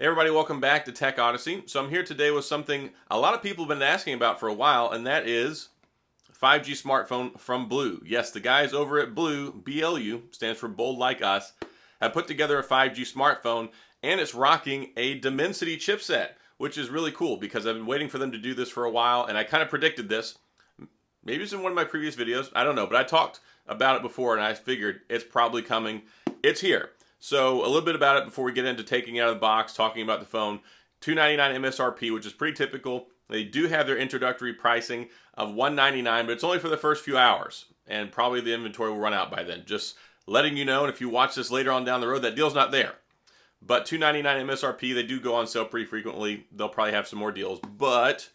Hey everybody, welcome back to TechOdyssey. So I'm here today with something a lot of people have been asking about for a while, and that is 5G smartphone from BLU. Yes, the guys over at BLU, BLU, stands for Bold Like Us, have put together a 5G smartphone, and it's rocking a Dimensity chipset, which is really cool because I've been waiting for them to do this for a while, and I kind of predicted this. Maybe it's in one of my previous videos, I don't know, but I talked about it before and I figured it's probably coming. It's here. So a little bit about it before we get into taking it out of the box, talking about the phone. $299 MSRP, which is pretty typical. They do have their introductory pricing of $199, but it's only for the first few hours, and probably the inventory will run out by then. Just letting you know, and if you watch this later on down the road, that deal's not there. But $299 MSRP, they do go on sale pretty frequently. They'll probably have some more deals, but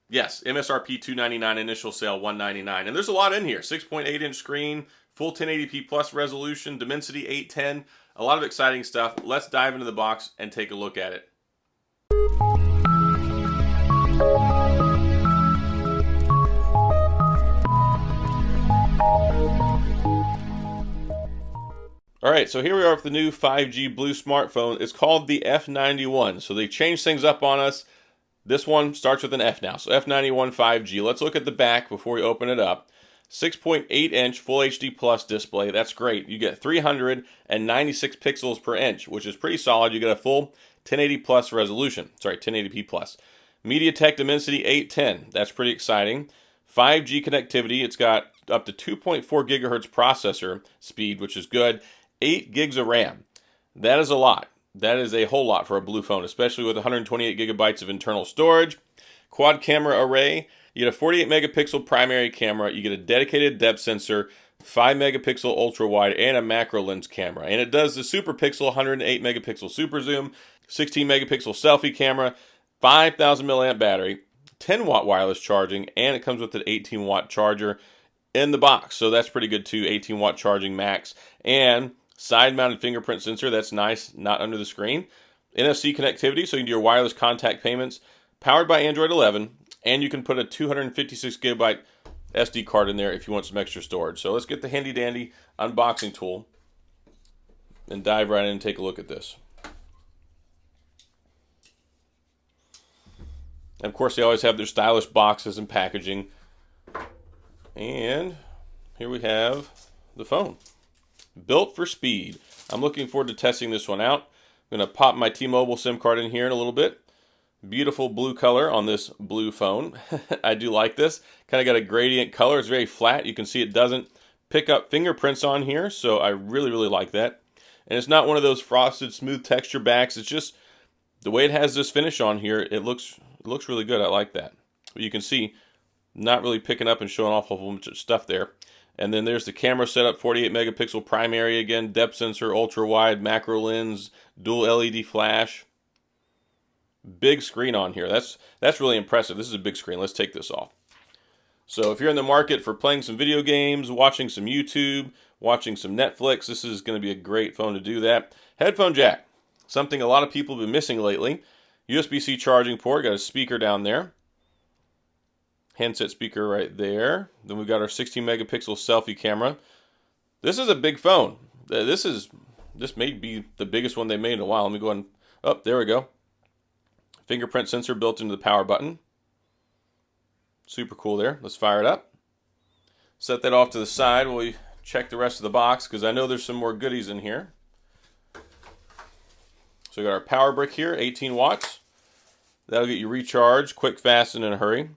yes, MSRP $299, initial sale $199. And there's a lot in here. 6.8-inch screen, full 1080p plus resolution, Dimensity 810, a lot of exciting stuff. Let's dive into the box and take a look at it. All right, so here we are with the new 5G BLU smartphone. It's called the F91. So they changed things up on us. This one starts with an F now. So F91 5G. Let's look at the back before we open it up. 6.8-inch Full HD Plus display. That's great. You get 396 pixels per inch, which is pretty solid. You get a full 1080 plus resolution. Sorry, 1080p plus. MediaTek Dimensity 810. That's pretty exciting. 5G connectivity. It's got up to 2.4 gigahertz processor speed, which is good. 8 gigs of RAM. That is a lot. That is a whole lot for a BLU phone, especially with 128 gigabytes of internal storage. Quad camera array. You get a 48 megapixel primary camera. You get a dedicated depth sensor, 5 megapixel ultra wide, and a macro lens camera. And it does the super pixel 108 megapixel super zoom, 16 megapixel selfie camera, 5,000 milliamp battery, 10 watt wireless charging, and it comes with an 18 watt charger in the box. So that's pretty good too. 18 watt charging max, and side mounted fingerprint sensor. That's nice, not under the screen. NFC connectivity, so you can do your wireless contact payments. Powered by Android 11. And you can put a 256 gigabyte SD card in there if you want some extra storage. So let's get the handy dandy unboxing tool and dive right in and take a look at this. And of course, they always have their stylish boxes and packaging. And here we have the phone. Built for speed. I'm looking forward to testing this one out. I'm going to pop my T-Mobile SIM card in here in a little bit. Beautiful blue color on this BLU phone. I do like this. Kind of got a gradient color. It's very flat. You can see it doesn't pick up fingerprints on here, so I really like that. And it's not one of those frosted, smooth texture backs. It's just the way it has this finish on here. It looks really good. I like that. But you can see not really picking up and showing off a whole bunch of stuff there. And then there's the camera setup, 48 megapixel primary again, depth sensor, ultra wide, macro lens, dual LED flash. Big screen on here. That's really impressive. This is a big screen. Let's take this off. So if you're in the market for playing some video games, watching some YouTube, watching some Netflix, this is going to be a great phone to do that. Headphone jack. Something a lot of people have been missing lately. USB-C charging port. Got a speaker down there. Handset speaker right there. Then we've got our 16 megapixel selfie camera. This is a big phone. This may be the biggest one they made in a while. Let me go ahead and... Oh, there we go. Fingerprint sensor built into the power button. Super cool there. Let's fire it up. Set that off to the side while we check the rest of the box, because I know there's some more goodies in here. So we got our power brick here, 18 watts. That'll get you recharged, quick, fast, and in a hurry.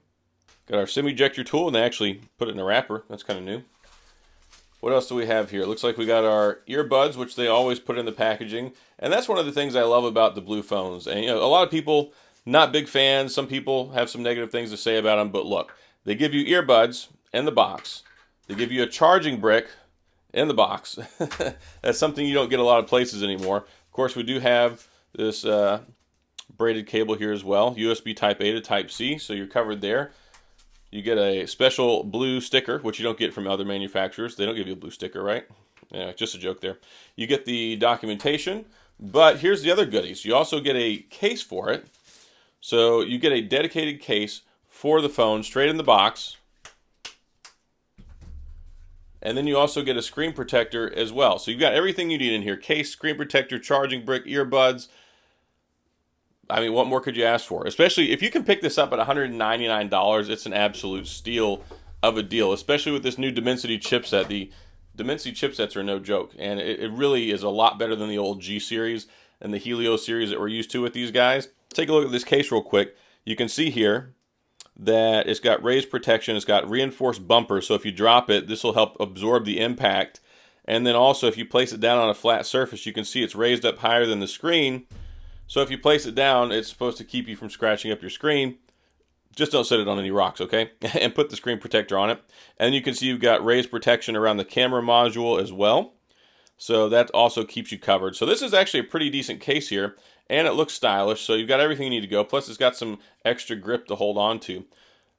Got our SIM ejector tool, and they actually put it in a wrapper. That's kind of new. What else do we have here? It looks like we got our earbuds, which they always put in the packaging. And that's one of the things I love about the BLU phones. And a lot of people, not big fans. Some people have some negative things to say about them. But look, they give you earbuds in the box. They give you a charging brick in the box. That's something you don't get a lot of places anymore. Of course, we do have this braided cable here as well. USB Type A to Type C, so you're covered there. You get a special BLU sticker, which you don't get from other manufacturers. They don't give you a BLU sticker, right? Yeah, just a joke there. You get the documentation, but here's the other goodies. You also get a case for it. So you get a dedicated case for the phone straight in the box. And then you also get a screen protector as well. So you've got everything you need in here. Case, screen protector, charging brick, earbuds. I mean, what more could you ask for? Especially if you can pick this up at $199, it's an absolute steal of a deal, especially with this new Dimensity chipset. The Dimensity chipsets are no joke, and it really is a lot better than the old G series and the Helio series that we're used to with these guys. Take a look at this case real quick. You can see here that it's got raised protection, it's got reinforced bumpers, so if you drop it, this will help absorb the impact. And then also, if you place it down on a flat surface, you can see it's raised up higher than the screen. So if you place it down, it's supposed to keep you from scratching up your screen. Just don't set it on any rocks, okay? And put the screen protector on it. And you can see you've got raised protection around the camera module as well. So that also keeps you covered. So this is actually a pretty decent case here, and it looks stylish. So you've got everything you need to go. Plus it's got some extra grip to hold on to.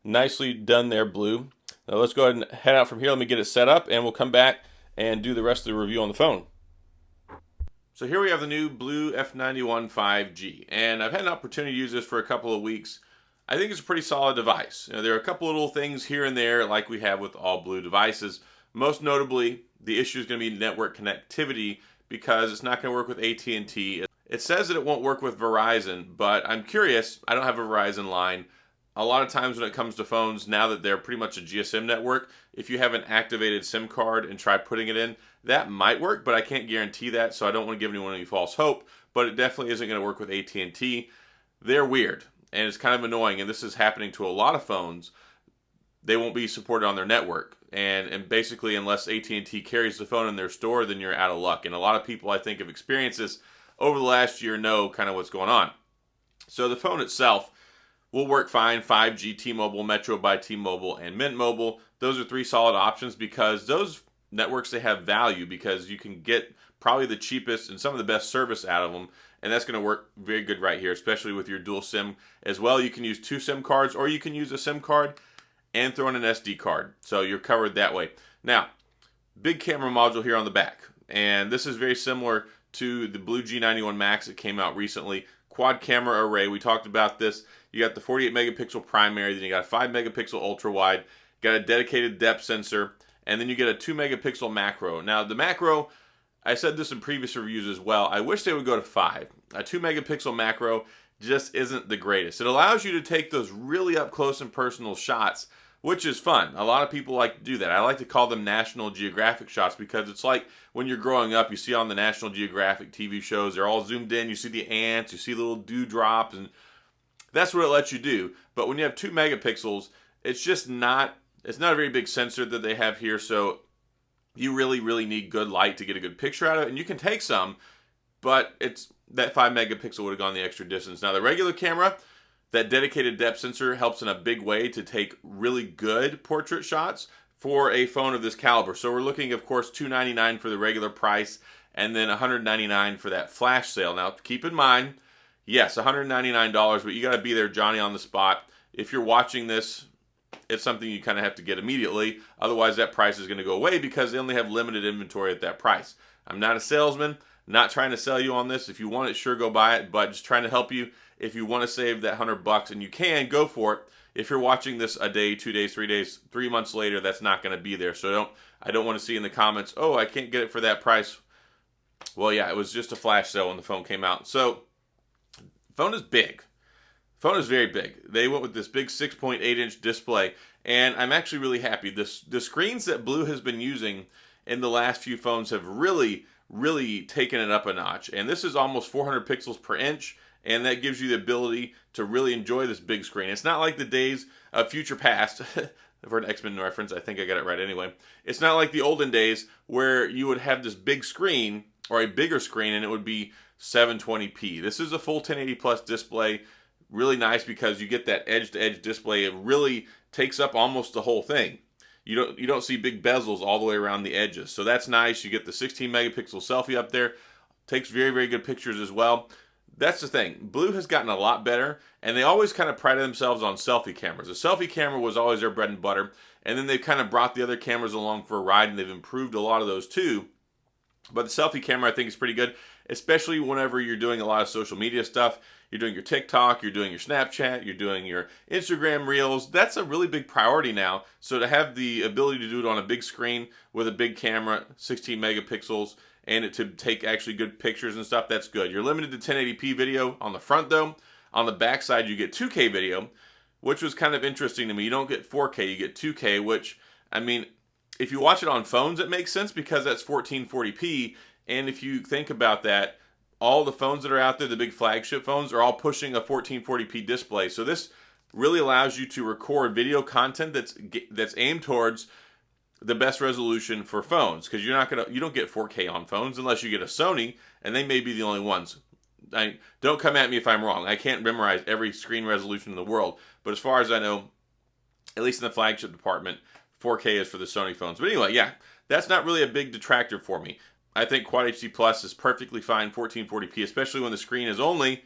Nicely done there, Blue. Now let's go ahead and head out from here. Let me get it set up, and we'll come back and do the rest of the review on the phone. So here we have the new BLU F91 5G, and I've had an opportunity to use this for a couple of weeks. I think it's a pretty solid device. There are a couple of little things here and there like we have with all BLU devices. Most notably, the issue is going to be network connectivity because it's not going to work with AT&T. It says that it won't work with Verizon, but I'm curious. I don't have a Verizon line. A lot of times when it comes to phones, now that they're pretty much a GSM network, if you have an activated SIM card and try putting it in, that might work, but I can't guarantee that, so I don't want to give anyone any false hope, but it definitely isn't going to work with AT&T. They're weird, and it's kind of annoying, and this is happening to a lot of phones. They won't be supported on their network, and basically unless AT&T carries the phone in their store, then you're out of luck, and a lot of people I think have experienced this over the last year know kind of what's going on. So the phone itself will work fine. 5G, T-Mobile, Metro by T-Mobile, and Mint Mobile. Those are three solid options because those networks, they have value because you can get probably the cheapest and some of the best service out of them, and that's going to work very good right here, especially with your dual SIM as well. You can use two SIM cards, or you can use a SIM card and throw in an SD card, so you're covered that way. Now, big camera module here on the back, and this is very similar to the BLU G91 Max that came out recently. Quad camera array, we talked about this. You got the 48 megapixel primary, then you got a 5 megapixel ultra wide, got a dedicated depth sensor, and then you get a 2 megapixel macro. Now the macro, I said this in previous reviews as well, I wish they would go to 5. A 2 megapixel macro just isn't the greatest. It allows you to take those really up close and personal shots, which is fun. A lot of people like to do that. I like to call them National Geographic shots because it's like when you're growing up, you see on the National Geographic TV shows, they're all zoomed in, you see the ants, you see little dewdrops, and that's what it lets you do. But when you have 2 megapixels, it's just not, it's not a very big sensor that they have here, so you really need good light to get a good picture out of it, and you can take some, but it's that 5 megapixel would have gone the extra distance. Now the regular camera, that dedicated depth sensor helps in a big way to take really good portrait shots for a phone of this caliber. So we're looking, of course, $299 for the regular price and then $199 for that flash sale. Now, keep in mind, yes, $199, but you got to be there, Johnny, on the spot. If you're watching this, it's something you kind of have to get immediately. Otherwise, that price is going to go away because they only have limited inventory at that price. I'm not a salesman, not trying to sell you on this. If you want it, sure, go buy it, but just trying to help you. If you want to save that $100 and you can, go for it. If you're watching this a day, 2 days, 3 days, 3 months later, that's not going to be there. So I don't want to see in the comments, oh, I can't get it for that price. Well, yeah, it was just a flash sale when the phone came out. So phone is big. Phone is very big. They went with this big 6.8-inch display, and I'm actually really happy. The screens that BLU has been using in the last few phones have really taken it up a notch. And this is almost 400 pixels per inch, and that gives you the ability to really enjoy this big screen. It's not like the days of future past, for an X-Men reference, I think I got it right anyway. It's not like the olden days where you would have this big screen, or a bigger screen, and it would be 720p. This is a full 1080 plus display. Really nice because you get that edge-to-edge display. It really takes up almost the whole thing. You don't see big bezels all the way around the edges. So that's nice. You get the 16 megapixel selfie up there. Takes very good pictures as well. That's the thing. BLU has gotten a lot better, and they always kind of prided themselves on selfie cameras. The selfie camera was always their bread and butter, and then they've kind of brought the other cameras along for a ride, and they've improved a lot of those too. But the selfie camera I think is pretty good, especially whenever you're doing a lot of social media stuff. You're doing your TikTok, you're doing your Snapchat, you're doing your Instagram Reels. That's a really big priority now. So to have the ability to do it on a big screen with a big camera, 16 megapixels, and it to take actually good pictures and stuff, that's good. You're limited to 1080p video on the front though. On the back side, you get 2K video, which was kind of interesting to me. You don't get 4K, you get 2K, which, I mean, if you watch it on phones, it makes sense because that's 1440p. And if you think about that, all the phones that are out there, the big flagship phones, are all pushing a 1440p display. So this really allows you to record video content that's aimed towards the best resolution for phones, because you don't get 4K on phones unless you get a Sony, and they may be the only ones. Don't come at me if I'm wrong. I can't memorize every screen resolution in the world, but as far as I know, at least in the flagship department, 4K is for the Sony phones. But anyway, yeah, that's not really a big detractor for me. I think Quad HD Plus is perfectly fine 1440p, especially when the screen is only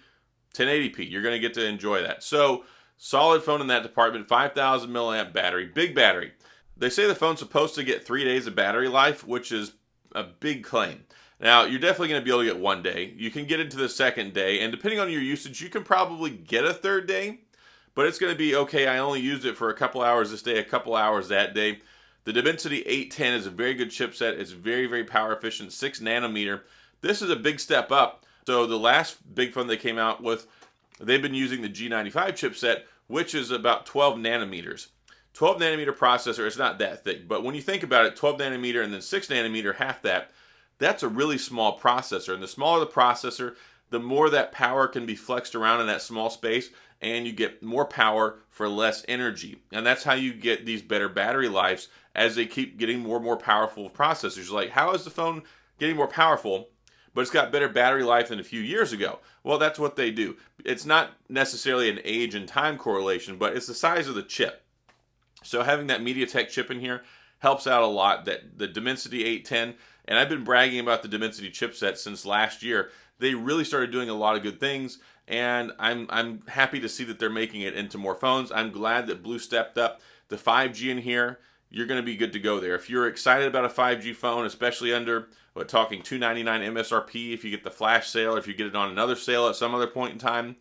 1080p. You're going to get to enjoy that. So, solid phone in that department, 5,000 milliamp battery, big battery. They say the phone's supposed to get 3 days of battery life, which is a big claim. Now, you're definitely going to be able to get 1 day. You can get into the second day, and depending on your usage, you can probably get a third day, but it's going to be, okay, I only used it for a couple hours this day, a couple hours that day. The Dimensity 810 is a very good chipset. It's very, very power efficient, 6 nanometer. This is a big step up. So the last big phone they came out with, they've been using the G95 chipset, which is about 12 nanometers. 12 nanometer processor, it's not that thick, but when you think about it, 12 nanometer and then 6 nanometer, half that, that's a really small processor. And the smaller the processor, the more that power can be flexed around in that small space, and you get more power for less energy. And that's how you get these better battery lives as they keep getting more and more powerful processors. Like, how is the phone getting more powerful, but it's got better battery life than a few years ago? Well, that's what they do. It's not necessarily an age and time correlation, but it's the size of the chip. So having that MediaTek chip in here helps out a lot. That the Dimensity 810, and I've been bragging about the Dimensity chipset since last year. They really started doing a lot of good things, and I'm happy to see that they're making it into more phones. I'm glad that BLU stepped up. The 5G in here, you're going to be good to go there. If you're excited about a 5G phone, especially under, we're talking $299 MSRP, if you get the flash sale, if you get it on another sale at some other point in time,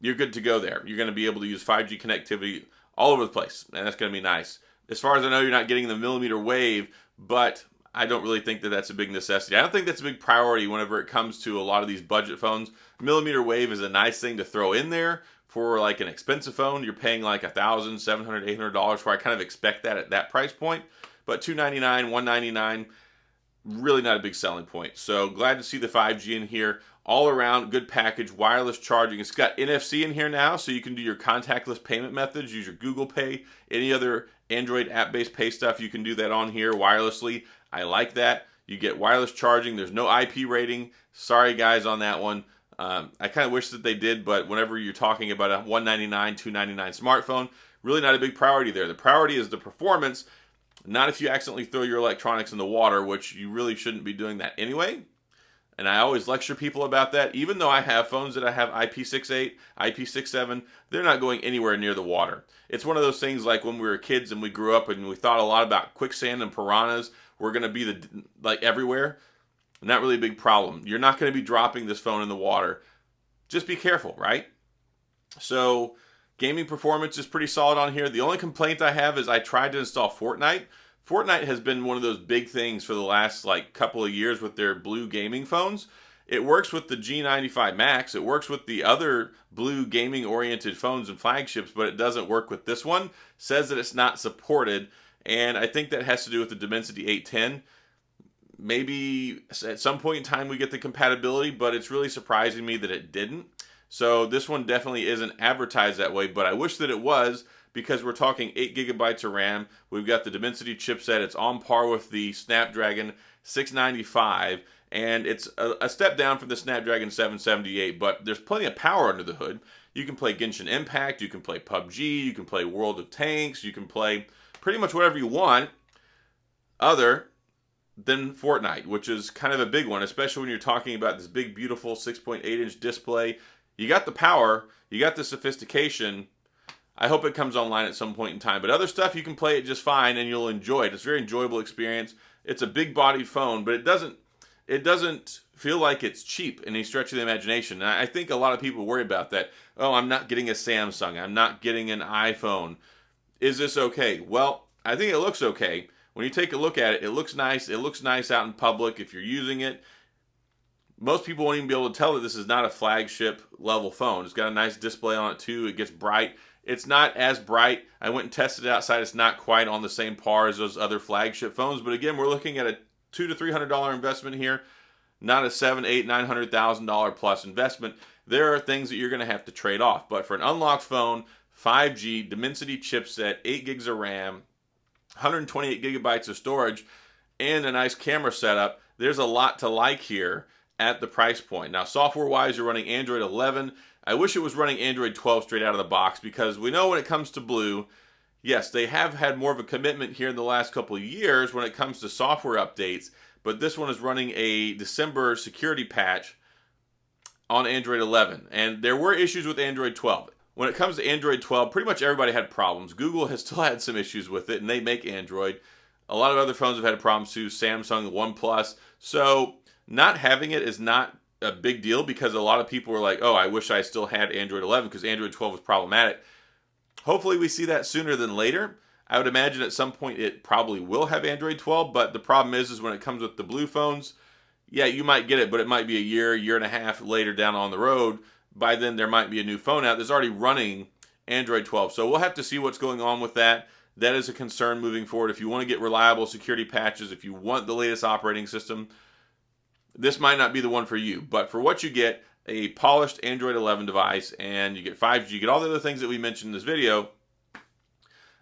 you're good to go there. You're going to be able to use 5G connectivity all over the place, and that's going to be nice. As far as I know, you're not getting the millimeter wave, but I don't really think that that's a big necessity. I don't think that's a big priority whenever it comes to a lot of these budget phones. Millimeter wave is a nice thing to throw in there for like an expensive phone. You're paying like $1,000, $700, $800 for. I kind of expect that at that price point. But $299, $199, really not a big selling point. So glad to see the 5G in here. All around, good package, wireless charging. It's got NFC in here now, so you can do your contactless payment methods, use your Google Pay, any other Android app-based pay stuff, you can do that on here wirelessly. I like that. You get wireless charging. There's no IP rating. Sorry, guys, on that one. I kind of wish that they did, but whenever you're talking about a $199, $299 smartphone, really not a big priority there. The priority is the performance, not if you accidentally throw your electronics in the water, which you really shouldn't be doing that anyway. And I always lecture people about that. Even though I have phones that I have IP68, IP67, they're not going anywhere near the water. It's one of those things like when we were kids and we grew up and we thought a lot about quicksand and piranhas were going to be like everywhere. Not really a big problem. You're not going to be dropping this phone in the water. Just be careful, right? So gaming performance is pretty solid on here. The only complaint I have is I tried to install Fortnite. Fortnite has been one of those big things for the last like couple of years with their BLU gaming phones. It works with the G95 Max. It works with the other BLU gaming oriented phones and flagships, but it doesn't work with this one. Says that it's not supported, and I think that has to do with the Dimensity 810. Maybe at some point in time we get the compatibility, but it's really surprising me that it didn't. So this one definitely isn't advertised that way, but I wish that it was, because we're talking 8 gigabytes of RAM. We've got the Dimensity chipset. It's on par with the Snapdragon 695, and it's a step down from the Snapdragon 778, but there's plenty of power under the hood. You can play Genshin Impact, you can play PUBG, you can play World of Tanks, you can play pretty much whatever you want other than Fortnite, which is kind of a big one, especially when you're talking about this big, beautiful 6.8-inch display. You got the power, you got the sophistication. I hope it comes online at some point in time. But other stuff, you can play it just fine and you'll enjoy it. It's a very enjoyable experience. It's a big-bodied phone, but it doesn't feel like it's cheap in any stretch of the imagination. And I think a lot of people worry about that. Oh, I'm not getting a Samsung. I'm not getting an iPhone. Is this okay? Well, I think it looks okay. When you take a look at it, it looks nice. It looks nice out in public if you're using it. Most people won't even be able to tell that this is not a flagship level phone. It's got a nice display on it too. It gets bright. It's not as bright. I went and tested it outside. It's not quite on the same par as those other flagship phones. But again, we're looking at a $200 to $300 investment here, not a $700,000, $800,000, $900,000 plus investment. There are things that you're going to have to trade off. But for an unlocked phone, 5G, Dimensity chipset, 8 gigs of RAM, 128 gigabytes of storage, and a nice camera setup, there's a lot to like here at the price point. Now, software-wise, you're running Android 11. I wish it was running Android 12 straight out of the box, because we know when it comes to BLU, yes, they have had more of a commitment here in the last couple of years when it comes to software updates, but this one is running a December security patch on Android 11. And there were issues with Android 12. When it comes to Android 12, pretty much everybody had problems. Google has still had some issues with it, and they make Android. A lot of other phones have had problems too, Samsung, OnePlus. So not having it is not a big deal, because a lot of people were like, oh, I wish I still had Android 11 because Android 12 was problematic. Hopefully we see that sooner than later. I would imagine at some point it probably will have Android 12, but the problem is when it comes with the BLU phones, yeah, you might get it, but it might be a year and a half later down on the road. By then there might be a new phone out that's already running Android 12. So we'll have to see what's going on with that. That is a concern moving forward. If you want to get reliable security patches, if you want the latest operating system, this might not be the one for you. But for what you get, a polished Android 11 device, and you get 5G, you get all the other things that we mentioned in this video,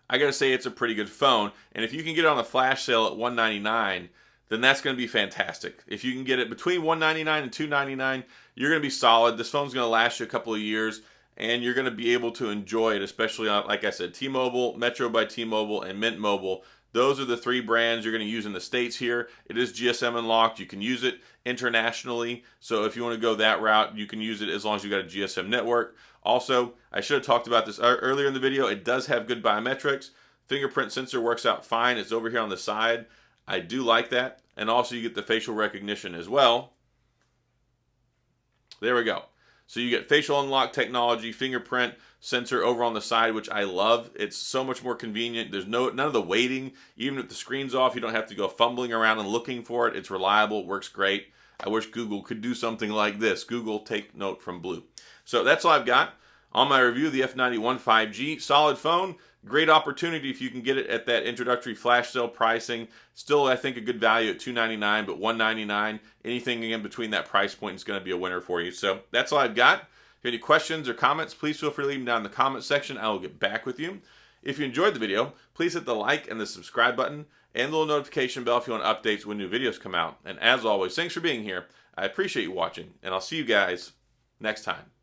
I gotta say it's a pretty good phone. And if you can get it on a flash sale at $199, then that's going to be fantastic. If you can get it between $199 and $299, you're going to be solid. This phone's going to last you a couple of years, and you're going to be able to enjoy it, especially on, like I said, T-Mobile, Metro by T-Mobile, and Mint Mobile. Those are the 3 brands you're going to use in the States here. It is GSM unlocked. You can use it internationally. So if you want to go that route, you can use it as long as you've got a GSM network. Also, I should have talked about this earlier in the video. It does have good biometrics. Fingerprint sensor works out fine. It's over here on the side. I do like that. And also you get the facial recognition as well. There we go. So you get facial unlock technology, fingerprint sensor over on the side, which I love. It's so much more convenient. There's none of the waiting. Even if the screen's off, you don't have to go fumbling around and looking for it. It's reliable. It works great. I wish Google could do something like this. Google, take note from BLU. So that's all I've got on my review of the F91 5G. Solid phone. Great opportunity if you can get it at that introductory flash sale pricing. Still, I think a good value at $299, but $199, anything in between that price point is going to be a winner for you. So that's all I've got. If you have any questions or comments, please feel free to leave them down in the comment section. I will get back with you. If you enjoyed the video, please hit the like and the subscribe button and the little notification bell if you want updates when new videos come out. And as always, thanks for being here. I appreciate you watching, and I'll see you guys next time.